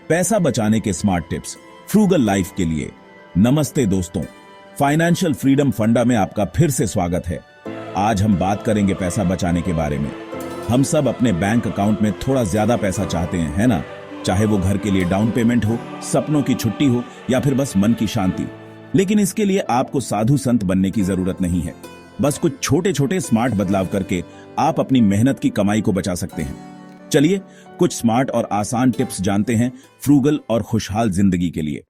पैसा बचाने के स्मार्ट टिप्स फ्रूगल लाइफ के लिए। नमस्ते दोस्तों, फाइनेंशियल फ्रीडम फंडा में आपका फिर से स्वागत है। आज हम बात करेंगे पैसा बचाने के बारे में। हम सब अपने बैंक अकाउंट में थोड़ा ज्यादा पैसा चाहते हैं, है ना? चाहे वो घर के लिए डाउन पेमेंट हो, सपनों की छुट्टी हो या फिर बस मन की शांति। लेकिन इसके लिए आपको साधु संत बनने की जरूरत नहीं है। बस कुछ छोटे छोटे स्मार्ट बदलाव करके आप अपनी मेहनत की कमाई को बचा सकते हैं। चलिए कुछ स्मार्ट और आसान टिप्स जानते हैं फ्रूगल और खुशहाल जिंदगी के लिए।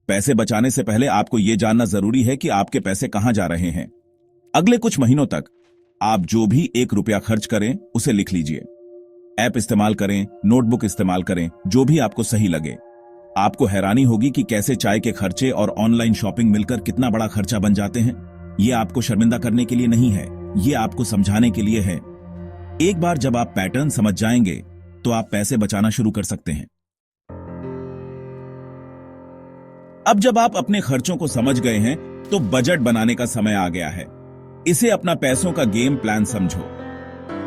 पैसे बचाने से पहले आपको यह जानना जरूरी है कि आपके पैसे कहां जा रहे हैं। अगले कुछ महीनों तक आप जो भी 1 रुपया खर्च करें उसे लिख लीजिए। ऐप इस्तेमाल करें, नोटबुक इस्तेमाल करें, जो भी आपको सही लगे। आपको हैरानी होगी कि कैसे चाय के खर्चे और ऑनलाइन शॉपिंग मिलकर कितना बड़ा खर्चा बन जाते हैं। यह आपको शर्मिंदा करने के लिए नहीं है, ये आपको समझाने के लिए है। एक बार जब आप पैटर्न समझ जाएंगे तो आप पैसे बचाना शुरू कर सकते हैं। अब जब आप अपने खर्चों को समझ गए हैं तो बजट बनाने का समय आ गया है। इसे अपना पैसों का गेम प्लान समझो।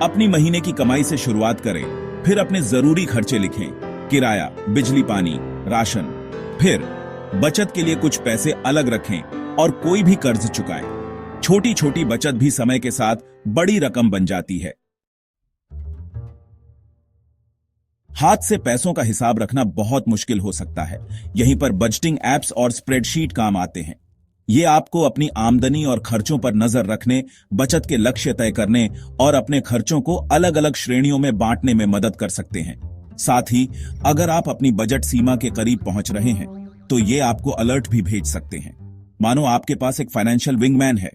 अपनी महीने की कमाई से शुरुआत करें, फिर अपने जरूरी खर्चे लिखें, किराया, बिजली, पानी, राशन। फिर बचत के लिए कुछ पैसे अलग रखें और कोई भी कर्ज चुकाएं। छोटी छोटी बचत भी समय के साथ बड़ी रकम बन जाती है। हाथ से पैसों का हिसाब रखना बहुत मुश्किल हो सकता है। यहीं पर बजटिंग एप्स और स्प्रेडशीट काम आते हैं। ये आपको अपनी आमदनी और खर्चों पर नजर रखने, बचत के लक्ष्य तय करने और अपने खर्चों को अलग अलग श्रेणियों में बांटने में मदद कर सकते हैं। साथ ही अगर आप अपनी बजट सीमा के करीब पहुंच रहे हैं तो ये आपको अलर्ट भी भेज सकते हैं, मानो आपके पास एक फाइनेंशियल विंगमैन है।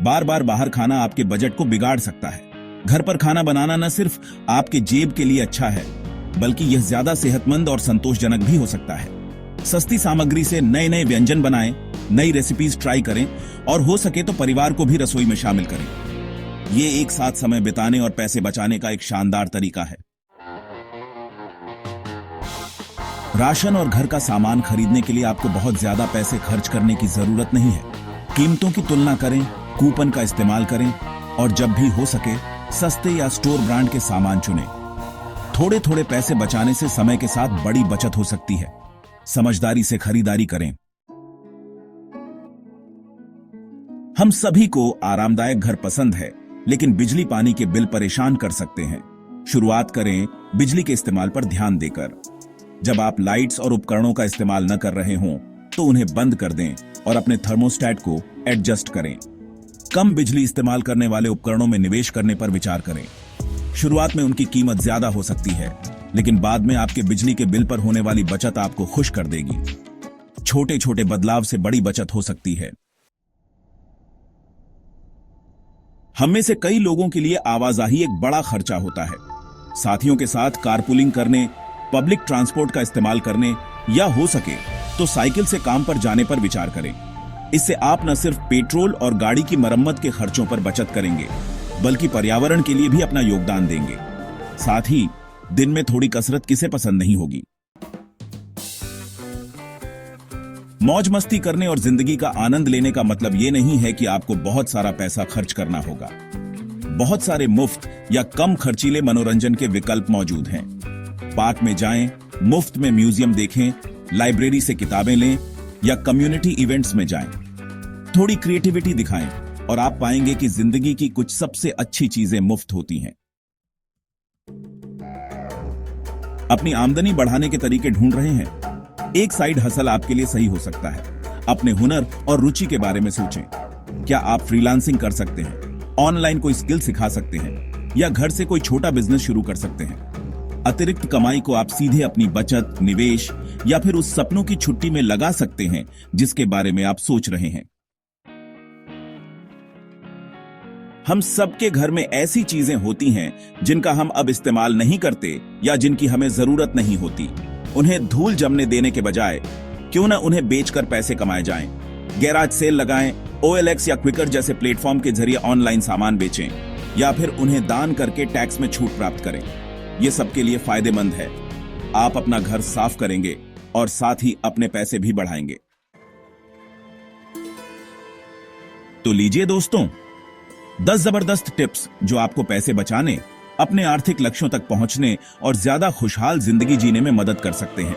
बार बार बाहर खाना आपके बजट को बिगाड़ सकता है। घर पर खाना बनाना न सिर्फ आपके जेब के लिए अच्छा है, बल्कि यह ज्यादा सेहतमंद और संतोषजनक भी हो सकता है। सस्ती सामग्री से नए नए व्यंजन बनाएं, नई रेसिपीज ट्राई करें और हो सके तो परिवार को भी रसोई में शामिल करें। ये एक साथ समय बिताने और पैसे बचाने का एक शानदार तरीका है। राशन और घर का सामान खरीदने के लिए आपको बहुत ज्यादा पैसे खर्च करने की जरूरत नहीं है। कीमतों की तुलना करें, कूपन का इस्तेमाल करें और जब भी हो सके सस्ते या स्टोर ब्रांड के सामान चुनें। थोड़े थोड़े पैसे बचाने से समय के साथ बड़ी बचत हो सकती है। समझदारी से खरीदारी करें। हम सभी को आरामदायक घर पसंद है, लेकिन बिजली पानी के बिल परेशान कर सकते हैं। शुरुआत करें बिजली के इस्तेमाल पर ध्यान देकर। जब आप लाइट्स और उपकरणों का इस्तेमाल न कर रहे हों तो उन्हें बंद कर दें और अपने थर्मोस्टेट को एडजस्ट करें। कम बिजली इस्तेमाल करने वाले उपकरणों में निवेश करने पर विचार करें। शुरुआत में उनकी कीमत ज्यादा हो सकती है, लेकिन बाद में आपके बिजली के बिल पर होने वाली बचत आपको खुश कर देगी। छोटे छोटे बदलाव से बड़ी बचत हो सकती है। हम में से कई लोगों के लिए आवाजाही एक बड़ा खर्चा होता है। साथियों के साथ कारपूलिंग करने, पब्लिक ट्रांसपोर्ट का इस्तेमाल करने या हो सके तो साइकिल से काम पर जाने पर विचार करें। इससे आप न सिर्फ पेट्रोल और गाड़ी की मरम्मत के खर्चों पर बचत करेंगे, बल्कि पर्यावरण के लिए भी अपना योगदान देंगे। साथ ही दिन में थोड़ी कसरत किसे पसंद नहीं होगी। मौज मस्ती करने और जिंदगी का आनंद लेने का मतलब यह नहीं है कि आपको बहुत सारा पैसा खर्च करना होगा। बहुत सारे मुफ्त या कम खर्चीले मनोरंजन के विकल्प मौजूद हैं। पार्क में जाएं, मुफ्त में म्यूजियम देखें, लाइब्रेरी से किताबें लें या कम्युनिटी इवेंट्स में जाएं। थोड़ी क्रिएटिविटी दिखाएं और आप पाएंगे कि जिंदगी की कुछ सबसे अच्छी चीजें मुफ्त होती हैं। अपनी आमदनी बढ़ाने के तरीके ढूंढ रहे हैं? एक साइड हसल आपके लिए सही हो सकता है। अपने हुनर और रुचि के बारे में सोचें। क्या आप फ्रीलांसिंग कर सकते हैं, ऑनलाइन कोई स्किल सिखा सकते हैं या घर से कोई छोटा बिजनेस शुरू कर सकते हैं? अतिरिक्त कमाई को आप सीधे अपनी बचत, निवेश या फिर उस सपनों की छुट्टी में लगा सकते हैं जिसके बारे में आप सोच रहे हैं। हम सबके घर में ऐसी चीजें होती हैं जिनका हम अब इस्तेमाल नहीं करते या जिनकी हमें जरूरत नहीं होती। उन्हें धूल जमने देने के बजाय क्यों न उन्हें बेचकर पैसे कमाए जाएं। गैराज सेल लगाएं, OLX या क्विकर जैसे प्लेटफॉर्म के जरिए ऑनलाइन सामान बेचें या फिर उन्हें दान करके टैक्स में छूट प्राप्त करें। यह सबके लिए फायदेमंद है। आप अपना घर साफ करेंगे और साथ ही अपने पैसे भी बढ़ाएंगे। तो लीजिए दोस्तों, 10 जबरदस्त टिप्स जो आपको पैसे बचाने, अपने आर्थिक लक्ष्यों तक पहुंचने और ज्यादा खुशहाल जिंदगी जीने में मदद कर सकते हैं।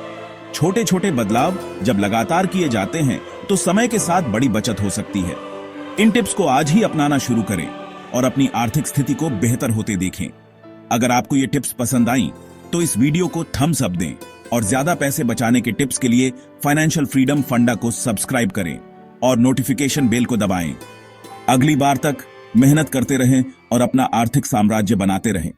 छोटे छोटे बदलाव जब लगातार किए जाते हैं तो समय के साथ बड़ी बचत हो सकती है। इन टिप्स को आज ही अपनाना शुरू करें और अपनी आर्थिक स्थिति को बेहतर होते देखें। अगर आपको ये टिप्स पसंद आई तो इस वीडियो को थम्स अप दें और ज्यादा पैसे बचाने के टिप्स के लिए फाइनेंशियल फ्रीडम फंडा को सब्सक्राइब करें और नोटिफिकेशन बेल को दबाएं। अगली बार तक मेहनत करते रहें और अपना आर्थिक साम्राज्य बनाते रहें।